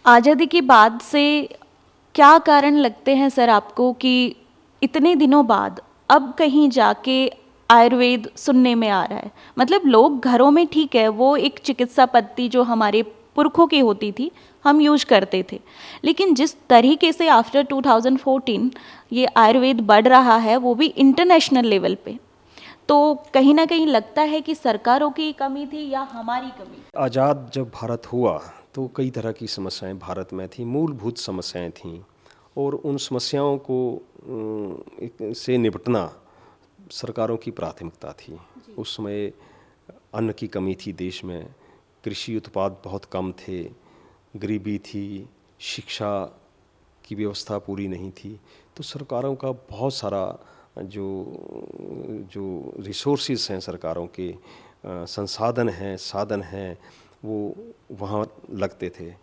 आज़ादी के बाद से क्या कारण लगते हैं सर आपको कि इतने दिनों बाद अब कहीं जाके आयुर्वेद सुनने में आ रहा है? मतलब लोग घरों में ठीक है, वो एक चिकित्सा पद्धति जो हमारे पुरखों की होती थी हम यूज करते थे, लेकिन जिस तरीके से आफ्टर 2014 ये आयुर्वेद बढ़ रहा है वो भी इंटरनेशनल लेवल पे, तो कहीं ना कहीं लगता है कि सरकारों की कमी थी या हमारी कमी? आज़ाद जब भारत हुआ तो कई तरह की समस्याएं भारत में थीं, मूलभूत समस्याएं थीं, और उन समस्याओं को से निपटना सरकारों की प्राथमिकता थी। उस समय अन्न की कमी थी देश में, कृषि उत्पाद बहुत कम थे, गरीबी थी, शिक्षा की व्यवस्था पूरी नहीं थी। तो सरकारों का बहुत सारा जो जो रिसोर्सेज हैं, सरकारों के संसाधन हैं, साधन हैं, वो वहाँ लगते थे।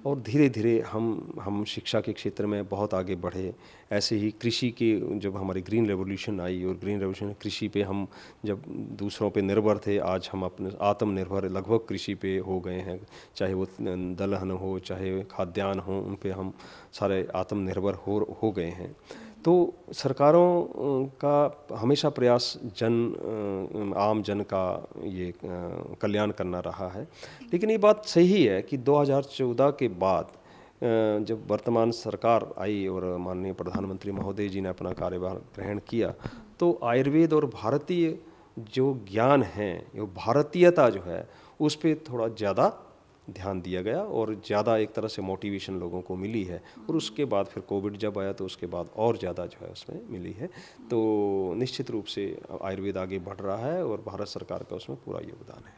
और धीरे धीरे हम शिक्षा के क्षेत्र में बहुत आगे बढ़े। ऐसे ही कृषि के, जब हमारी ग्रीन रेवोल्यूशन आई और ग्रीन रेवोल्यूशन कृषि पे हम जब दूसरों पे निर्भर थे, आज हम अपने आत्मनिर्भर लगभग कृषि पे हो गए हैं। चाहे वो दलहन हो, चाहे खाद्यान्न हो, उन पे हम सारे आत्मनिर्भर हो गए हैं। तो सरकारों का हमेशा प्रयास आम जन का ये कल्याण करना रहा है। लेकिन ये बात सही है कि 2014 के बाद जब वर्तमान सरकार आई और माननीय प्रधानमंत्री महोदय जी ने अपना कार्यभार ग्रहण किया, तो आयुर्वेद और भारतीय जो ज्ञान है, जो भारतीयता जो है, उस पर थोड़ा ज़्यादा ध्यान दिया गया और ज़्यादा एक तरह से मोटिवेशन लोगों को मिली है। और उसके बाद फिर कोविड जब आया तो उसके बाद और ज़्यादा जो है उसमें मिली है। तो निश्चित रूप से आयुर्वेद आगे बढ़ रहा है और भारत सरकार का उसमें पूरा योगदान है।